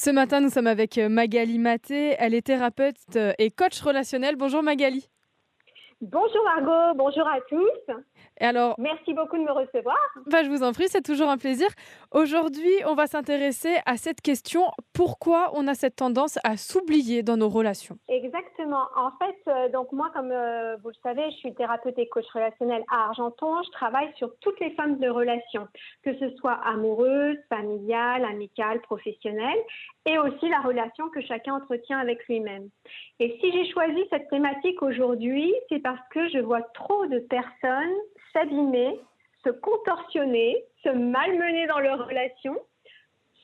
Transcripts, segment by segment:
Ce matin, nous sommes avec Magali Maté. Elle est thérapeute et coach relationnel. Bonjour Magali. Bonjour Margot, bonjour à tous. Et alors, Merci beaucoup de me recevoir. je vous en prie, c'est toujours un plaisir. Aujourd'hui, on va s'intéresser à cette question. Pourquoi on a cette tendance à s'oublier dans nos relations? Exactement. En fait, donc moi, comme vous le savez, je suis thérapeute et coach relationnel à Argenton. Je travaille sur toutes les formes de relations, que ce soit amoureuse, familiale, amicale, professionnelle, et aussi la relation que chacun entretient avec lui-même. Et si j'ai choisi cette thématique aujourd'hui, c'est parce que je vois trop de personnes s'abîmer, se contorsionner, se malmener dans leurs relations,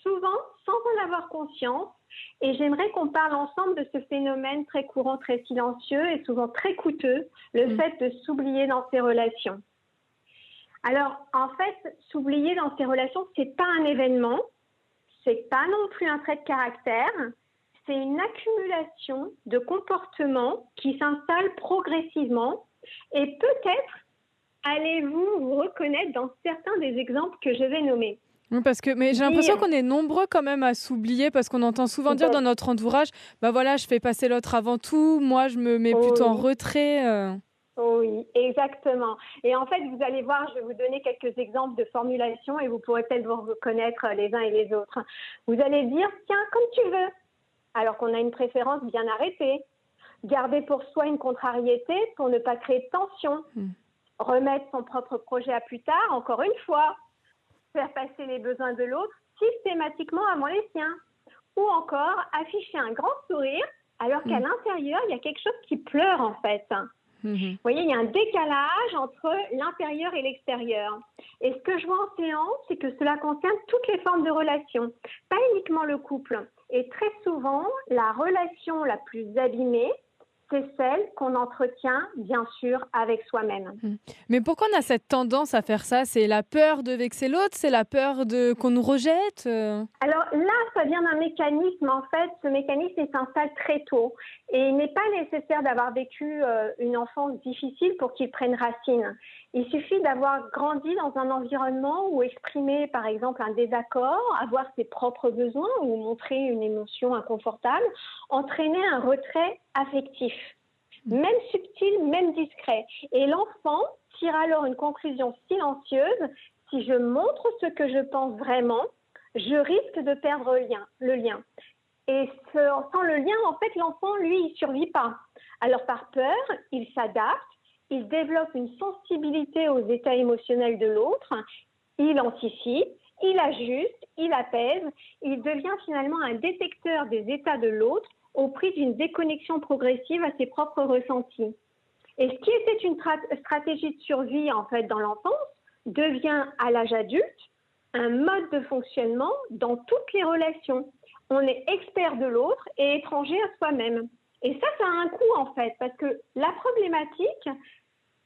souvent sans en avoir conscience. Et j'aimerais qu'on parle ensemble de ce phénomène très courant, très silencieux et souvent très coûteux, le fait de s'oublier dans ses relations. Alors, en fait, s'oublier dans ses relations, c'est pas un événement, c'est pas non plus un trait de caractère, c'est une accumulation de comportements qui s'installent progressivement et peut-être allez-vous vous reconnaître dans certains des exemples que je vais nommer. Oui, mais j'ai l'impression qu'on est nombreux quand même à s'oublier parce qu'on entend souvent dire dans notre entourage, voilà, je fais passer l'autre avant tout, moi je me mets plutôt en retrait. Oui, exactement. Et en fait, vous allez voir, je vais vous donner quelques exemples de formulations et vous pourrez peut-être vous reconnaître les uns et les autres. Vous allez dire, tiens, comme tu veux, alors qu'on a une préférence bien arrêtée. Garder pour soi une contrariété pour ne pas créer de tension. Remettre son propre projet à plus tard, encore une fois. Faire passer les besoins de l'autre systématiquement avant les siens. Ou encore afficher un grand sourire alors qu'à l'intérieur, il y a quelque chose qui pleure en fait. Vous voyez, il y a un décalage entre l'intérieur et l'extérieur. Et ce que je vois en séance, c'est que cela concerne toutes les formes de relations, pas uniquement le couple. Et très souvent, la relation la plus abîmée, c'est celle qu'on entretient, bien sûr, avec soi-même. Mais pourquoi on a cette tendance à faire ça? C'est la peur de vexer l'autre? C'est la peur qu'on nous rejette? Alors là, ça vient d'un mécanisme. En fait, ce mécanisme, il s'installe très tôt. Et il n'est pas nécessaire d'avoir vécu une enfance difficile pour qu'il prenne racine. Il suffit d'avoir grandi dans un environnement où exprimer, par exemple, un désaccord, avoir ses propres besoins ou montrer une émotion inconfortable, entraîner un retrait affectif, même subtil, même discret. Et l'enfant tire alors une conclusion silencieuse. Si je montre ce que je pense vraiment, je risque de perdre le lien. Et sans le lien, en fait, l'enfant, lui, il ne survit pas. Alors, par peur, il s'adapte, il développe une sensibilité aux états émotionnels de l'autre, il anticipe, il ajuste, il apaise, il devient finalement un détecteur des états de l'autre au prix d'une déconnexion progressive à ses propres ressentis. Et ce qui était une stratégie de survie, en fait, dans l'enfance, devient à l'âge adulte un mode de fonctionnement dans toutes les relations. On est expert de l'autre et étranger à soi-même. Et ça a un coût en fait, parce que la problématique,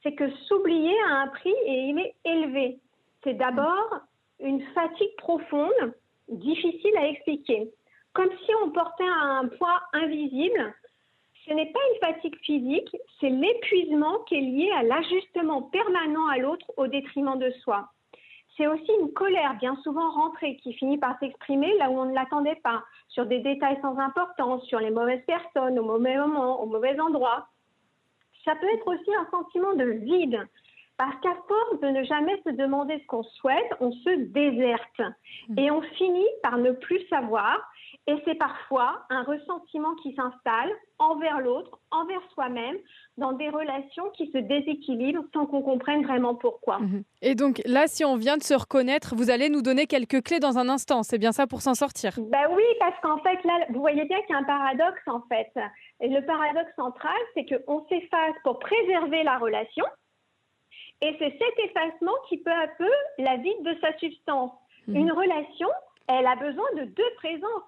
c'est que s'oublier a un prix et il est élevé. C'est d'abord une fatigue profonde, difficile à expliquer. Comme si on portait un poids invisible. Ce n'est pas une fatigue physique, c'est l'épuisement qui est lié à l'ajustement permanent à l'autre au détriment de soi. C'est aussi une colère bien souvent rentrée qui finit par s'exprimer là où on ne l'attendait pas, sur des détails sans importance, sur les mauvaises personnes, au mauvais moment, au mauvais endroit. Ça peut être aussi un sentiment de vide, parce qu'à force de ne jamais se demander ce qu'on souhaite, on se déserte et on finit par ne plus savoir. Et c'est parfois un ressentiment qui s'installe envers l'autre, envers soi-même, dans des relations qui se déséquilibrent sans qu'on comprenne vraiment pourquoi. Et donc là, si on vient de se reconnaître, vous allez nous donner quelques clés dans un instant. C'est bien ça pour s'en sortir? Ben oui, parce qu'en fait, là, vous voyez bien qu'il y a un paradoxe en fait. Et le paradoxe central, c'est qu'on s'efface pour préserver la relation. Et c'est cet effacement qui peu à peu la vide de sa substance. Une relation, elle a besoin de deux présences.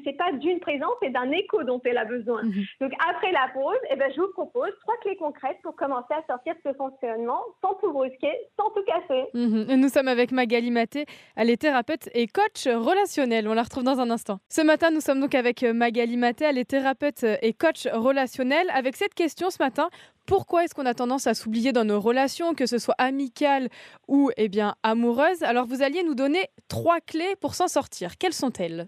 C'est pas d'une présence, c'est d'un écho dont elle a besoin. Donc après la pause, je vous propose 3 clés concrètes pour commencer à sortir de ce fonctionnement sans tout brusquer, sans tout casser. Nous sommes avec Magali Maté. Elle est thérapeute et coach relationnel. On la retrouve dans un instant. Ce matin, nous sommes donc avec Magali Maté. Elle est thérapeute et coach relationnel. Avec cette question ce matin, pourquoi est-ce qu'on a tendance à s'oublier dans nos relations, que ce soit amicales ou amoureuses? Alors, vous alliez nous donner 3 clés pour s'en sortir. Quelles sont-elles?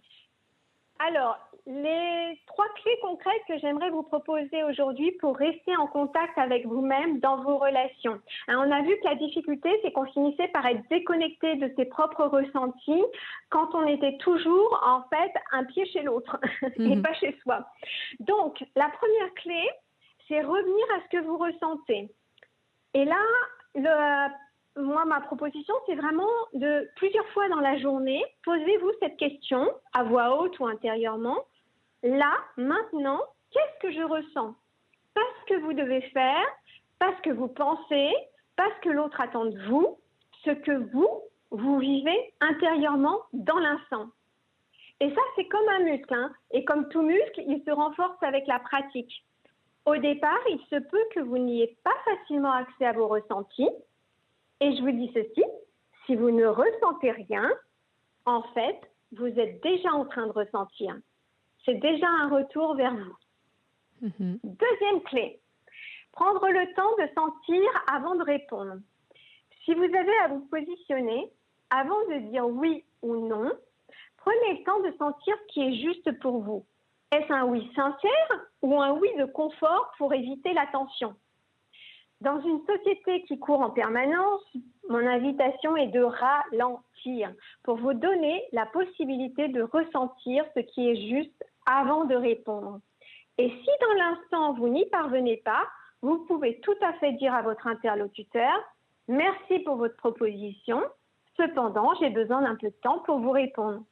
Alors, les 3 clés concrètes que j'aimerais vous proposer aujourd'hui pour rester en contact avec vous-même dans vos relations. On a vu que la difficulté, c'est qu'on finissait par être déconnecté de ses propres ressentis quand on était toujours, en fait, un pied chez l'autre et Mhm. pas chez soi. Donc, la première clé, c'est revenir à ce que vous ressentez. Et là, moi, ma proposition, c'est vraiment de plusieurs fois dans la journée, posez-vous cette question à voix haute ou intérieurement. Là, maintenant, qu'est-ce que je ressens? Pas ce que vous devez faire, pas ce que vous pensez, pas ce que l'autre attend de vous, ce que vous vivez intérieurement dans l'instant. Et ça, c'est comme un muscle, hein. Et comme tout muscle, il se renforce avec la pratique. Au départ, il se peut que vous n'ayez pas facilement accès à vos ressentis. Et je vous dis ceci, si vous ne ressentez rien, en fait, vous êtes déjà en train de ressentir. C'est déjà un retour vers vous. Mhm. Deuxième clé, prendre le temps de sentir avant de répondre. Si vous avez à vous positionner, avant de dire oui ou non, prenez le temps de sentir ce qui est juste pour vous. Est-ce un oui sincère ou un oui de confort pour éviter la tension? Dans une société qui court en permanence, mon invitation est de ralentir pour vous donner la possibilité de ressentir ce qui est juste avant de répondre. Et si dans l'instant vous n'y parvenez pas, vous pouvez tout à fait dire à votre interlocuteur « Merci pour votre proposition, cependant j'ai besoin d'un peu de temps pour vous répondre ».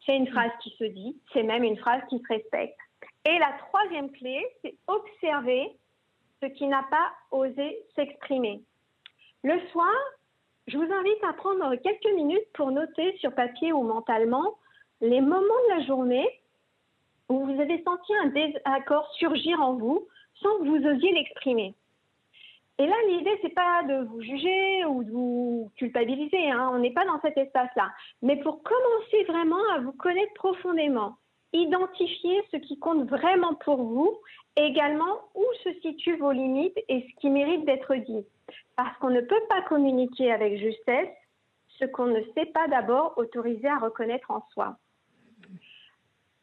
C'est une phrase qui se dit, c'est même une phrase qui se respecte. Et la troisième clé, c'est observer ce qui n'a pas osé s'exprimer. Le soir, je vous invite à prendre quelques minutes pour noter sur papier ou mentalement les moments de la journée où vous avez senti un désaccord surgir en vous sans que vous osiez l'exprimer. Et là, l'idée, c'est pas de vous juger ou de vous culpabiliser, hein. On n'est pas dans cet espace-là. Mais pour commencer vraiment à vous connaître profondément, identifier ce qui compte vraiment pour vous, et également où se situent vos limites et ce qui mérite d'être dit. Parce qu'on ne peut pas communiquer avec justesse ce qu'on ne sait pas d'abord autoriser à reconnaître en soi.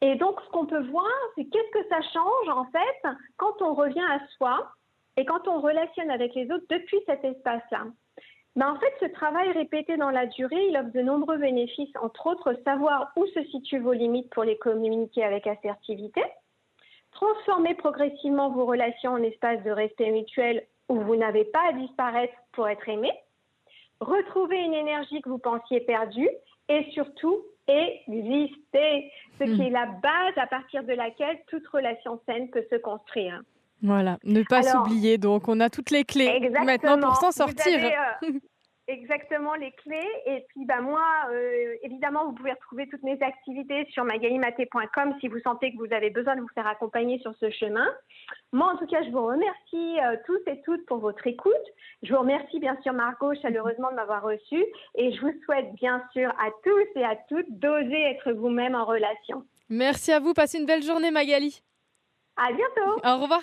Et donc, ce qu'on peut voir, c'est qu'est-ce que ça change, en fait, quand on revient à soi et quand on relationne avec les autres depuis cet espace-là. En fait, ce travail répété dans la durée, il offre de nombreux bénéfices, entre autres, savoir où se situent vos limites pour les communiquer avec assertivité, transformer progressivement vos relations en espace de respect mutuel où vous n'avez pas à disparaître pour être aimé, retrouver une énergie que vous pensiez perdue et surtout exister, ce qui est la base à partir de laquelle toute relation saine peut se construire. Voilà, ne pas Alors, s'oublier. Donc, on a toutes les clés maintenant pour exactement, s'en vous sortir. avez exactement les clés. Et puis, moi, évidemment, vous pouvez retrouver toutes mes activités sur magalimaté.com si vous sentez que vous avez besoin de vous faire accompagner sur ce chemin. Moi, en tout cas, je vous remercie tous et toutes pour votre écoute. Je vous remercie, bien sûr, Margot, chaleureusement de m'avoir reçue. Et je vous souhaite, bien sûr, à tous et à toutes d'oser être vous-même en relation. Merci à vous. Passez une belle journée, Magali. À bientôt! Au revoir.